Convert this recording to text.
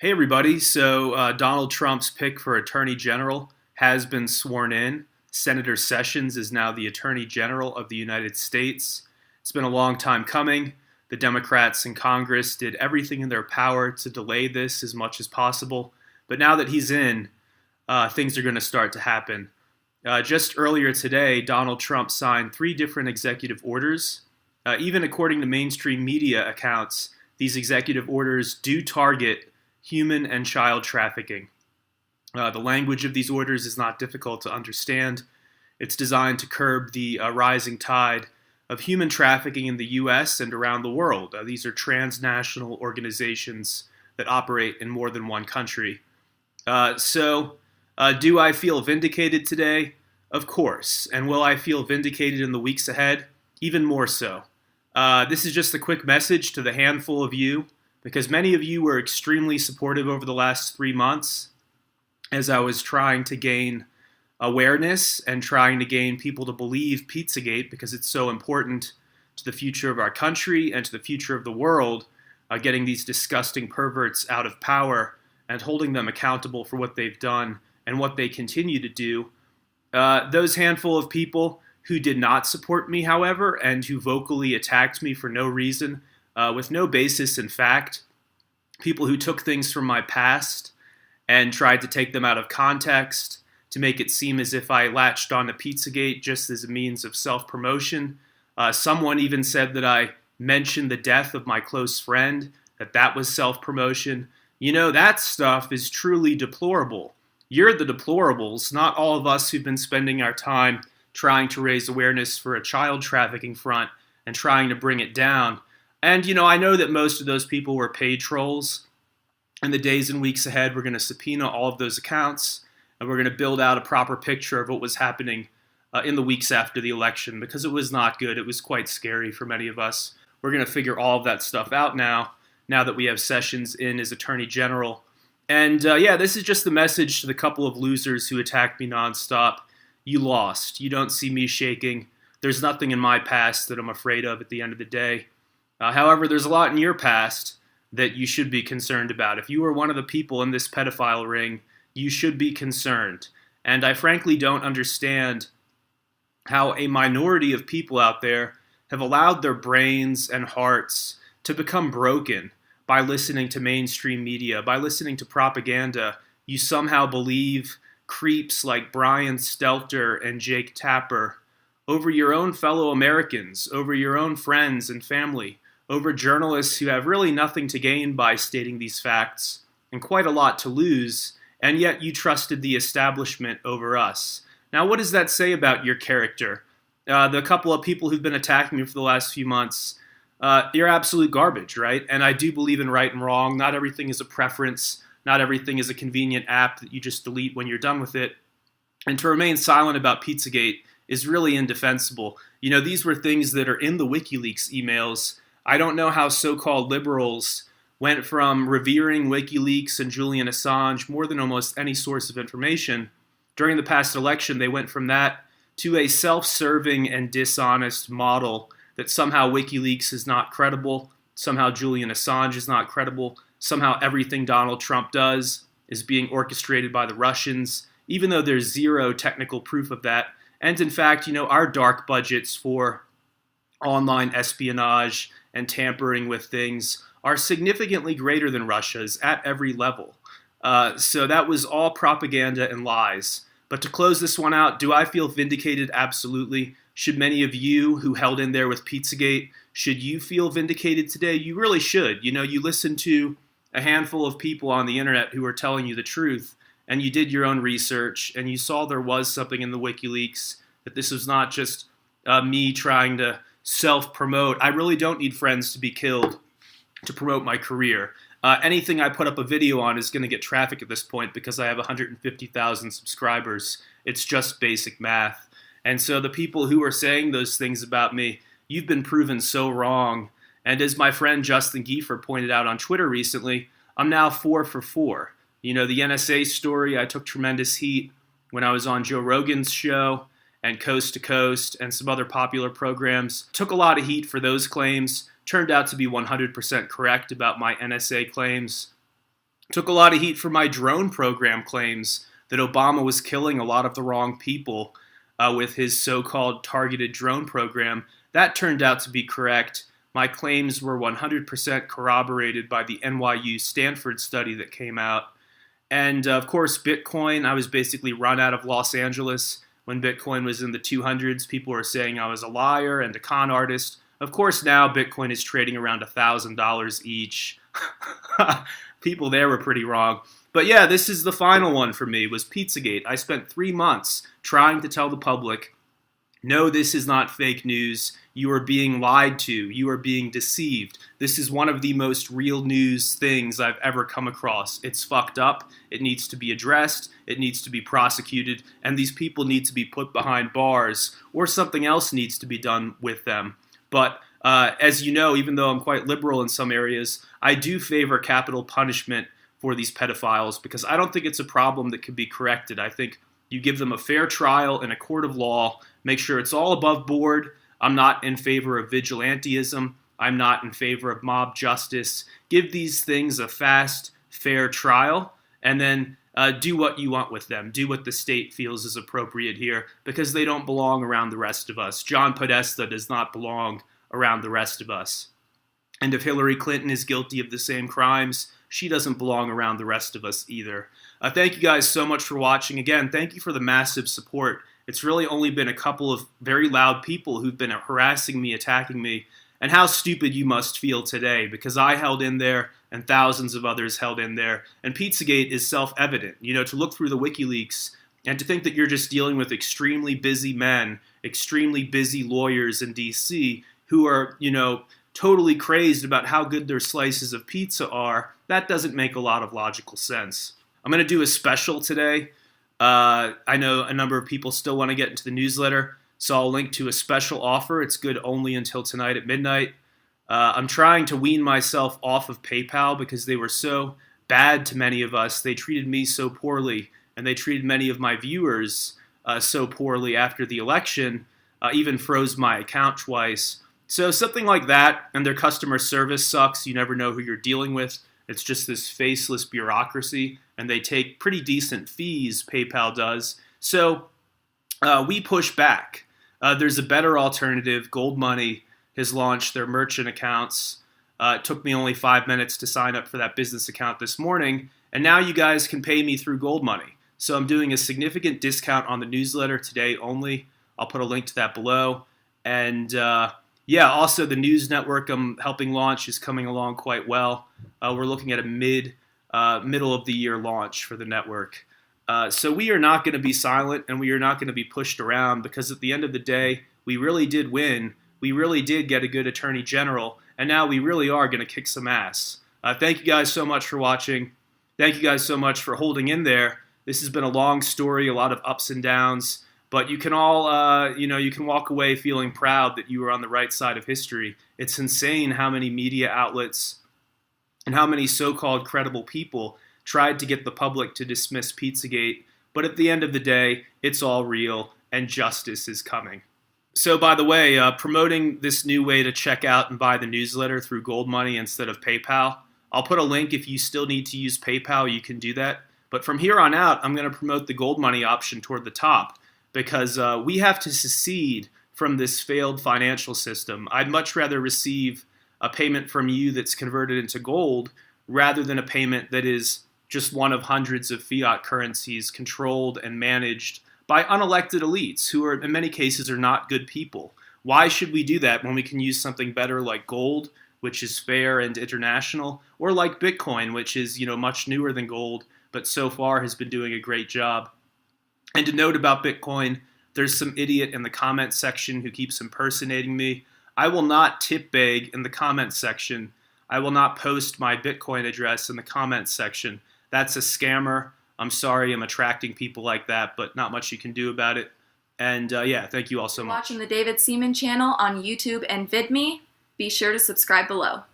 Hey, everybody. Donald Trump's pick for Attorney General has been sworn in. Senator Sessions is now the Attorney General of the United States. It's been a long time coming. The Democrats in Congress did everything in their power to delay this as much as possible. But now that he's in, things are going to start to happen. Just earlier today, Donald Trump signed 3 different executive orders. Even according to mainstream media accounts, these executive orders do target human and child trafficking. The language of these orders is not difficult to understand. It's designed to curb the rising tide of human trafficking in the U.S. and around the world. These are transnational organizations that operate in more than one country. Do I feel vindicated today? Of course. And will I feel vindicated in the weeks ahead? Even more so. This is just a quick message to the handful of you, because many of you were extremely supportive over the last 3 months as I was trying to gain awareness and trying to gain people to believe Pizzagate, because it's so important to the future of our country and to the future of the world, getting these disgusting perverts out of power and holding them accountable for what they've done and what they continue to do. Those handful of people who did not support me, however, and who vocally attacked me for no reason, with no basis in fact, people who took things from my past and tried to take them out of context to make it seem as if I latched on to Pizzagate just as a means of self-promotion. Someone even said that I mentioned the death of my close friend, that was self-promotion. You know, that stuff is truly deplorable. You're the deplorables, not all of us who've been spending our time trying to raise awareness for a child trafficking front and trying to bring it down. And, I know that most of those people were paid trolls. In the days and weeks ahead, we're going to subpoena all of those accounts, and we're going to build out a proper picture of what was happening in the weeks after the election, because it was not good. It was quite scary for many of us. We're going to figure all of that stuff out now that we have Sessions in as Attorney General. And this is just the message to the couple of losers who attacked me nonstop. You lost. You don't see me shaking. There's nothing in my past that I'm afraid of at the end of the day. However, there's a lot in your past that you should be concerned about. If you were one of the people in this pedophile ring, you should be concerned. And I frankly don't understand how a minority of people out there have allowed their brains and hearts to become broken by listening to mainstream media, by listening to propaganda. You somehow believe creeps like Brian Stelter and Jake Tapper over your own fellow Americans, over your own friends and family, over journalists who have really nothing to gain by stating these facts and quite a lot to lose, and yet you trusted the establishment over us. Now, what does that say about your character? The couple of people who've been attacking me for the last few months, you're absolute garbage, right? And I do believe in right and wrong. Not everything is a preference. Not everything is a convenient app that you just delete when you're done with it. And to remain silent about Pizzagate is really indefensible. These were things that are in the WikiLeaks emails. I don't know how so-called liberals went from revering WikiLeaks and Julian Assange more than almost any source of information. During the past election, they went from that to a self-serving and dishonest model that somehow WikiLeaks is not credible, somehow Julian Assange is not credible, somehow everything Donald Trump does is being orchestrated by the Russians, even though there's zero technical proof of that. And in fact, our dark budgets for online espionage and tampering with things are significantly greater than Russia's at every level. So that was all propaganda and lies. But to close this one out, do I feel vindicated? Absolutely. Should many of you who held in there with Pizzagate, should you feel vindicated today? You really should. You listen to a handful of people on the internet who are telling you the truth, and you did your own research, and you saw there was something in the WikiLeaks, that this was not just me trying to self-promote. I really don't need friends to be killed to promote my career. Anything I put up a video on is going to get traffic at this point because I have 150,000 subscribers. It's just basic math. And so the people who are saying those things about me, you've been proven so wrong. And as my friend Justin Giefer pointed out on Twitter recently, I'm now 4 for 4. The NSA story, I took tremendous heat when I was on Joe Rogan's show and Coast to Coast and some other popular programs. Took a lot of heat for those claims. Turned out to be 100% correct about my NSA claims. Took a lot of heat for my drone program claims that Obama was killing a lot of the wrong people with his so-called targeted drone program. That turned out to be correct. My claims were 100% corroborated by the NYU Stanford study that came out. And of course, Bitcoin, I was basically run out of Los Angeles when Bitcoin was in the 200s. People were saying I was a liar and a con artist. Of course, now Bitcoin is trading around $1,000 each. People there were pretty wrong. But yeah, this is the final one for me, was Pizzagate. I spent 3 months trying to tell the public, no, this is not fake news. You are being lied to. You are being deceived. This is one of the most real news things I've ever come across. It's fucked up. It needs to be addressed. It needs to be prosecuted. And these people need to be put behind bars, or something else needs to be done with them. But as you know, even though I'm quite liberal in some areas, I do favor capital punishment for these pedophiles because I don't think it's a problem that can be corrected. I think you give them a fair trial in a court of law, make sure it's all above board. I'm not in favor of vigilantism. I'm not in favor of mob justice. Give these things a fast, fair trial, and then do what you want with them. Do what the state feels is appropriate here, because they don't belong around the rest of us. John Podesta does not belong around the rest of us. And if Hillary Clinton is guilty of the same crimes, she doesn't belong around the rest of us either. Thank you guys so much for watching. Again, thank you for the massive support. It's really only been a couple of very loud people who've been harassing me, attacking me, and how stupid you must feel today, because I held in there and thousands of others held in there. And Pizzagate is self-evident. You know, to look through the WikiLeaks and to think that you're just dealing with extremely busy men, extremely busy lawyers in D.C. who are, you know, totally crazed about how good their slices of pizza are, that doesn't make a lot of logical sense. I'm going to do a special today. I know a number of people still want to get into the newsletter, so I'll link to a special offer. It's good only until tonight at midnight. I'm trying to wean myself off of PayPal because they were so bad to many of us. They treated me so poorly, and they treated many of my viewers so poorly after the election, even froze my account twice. So something like that, and their customer service sucks. You never know who you're dealing with. It's just this faceless bureaucracy, and they take pretty decent fees, PayPal does. So we push back. There's a better alternative. Gold Money has launched their merchant accounts. It took me only 5 minutes to sign up for that business account this morning, and now you guys can pay me through Gold Money. So I'm doing a significant discount on the newsletter today only. I'll put a link to that below. And yeah, also the news network I'm helping launch is coming along quite well. We're looking at a middle of the year launch for the network. So we are not going to be silent, and we are not going to be pushed around, because at the end of the day, we really did win. We really did get a good attorney general, and now we really are going to kick some ass. Thank you guys so much for watching. Thank you guys so much for holding in there. This has been a long story, a lot of ups and downs. But you can all, you can walk away feeling proud that you were on the right side of history. It's insane how many media outlets and how many so-called credible people tried to get the public to dismiss Pizzagate. But at the end of the day, it's all real, and justice is coming. So by the way, promoting this new way to check out and buy the newsletter through Gold Money instead of PayPal. I'll put a link. If you still need to use PayPal, you can do that. But from here on out, I'm going to promote the Gold Money option toward the top, because we have to secede from this failed financial system. I'd much rather receive a payment from you that's converted into gold rather than a payment that is just one of hundreds of fiat currencies controlled and managed by unelected elites who are, in many cases, are not good people. Why should we do that when we can use something better like gold, which is fair and international, or like Bitcoin, which is, much newer than gold, but so far has been doing a great job? And to note about Bitcoin, there's some idiot in the comment section who keeps impersonating me. I will not tip beg in the comment section. I will not post my Bitcoin address in the comment section. That's a scammer. I'm sorry I'm attracting people like that, but not much you can do about it. And yeah, thank you all so much. Watching the David Seaman channel on YouTube and VidMe. Be sure to subscribe below.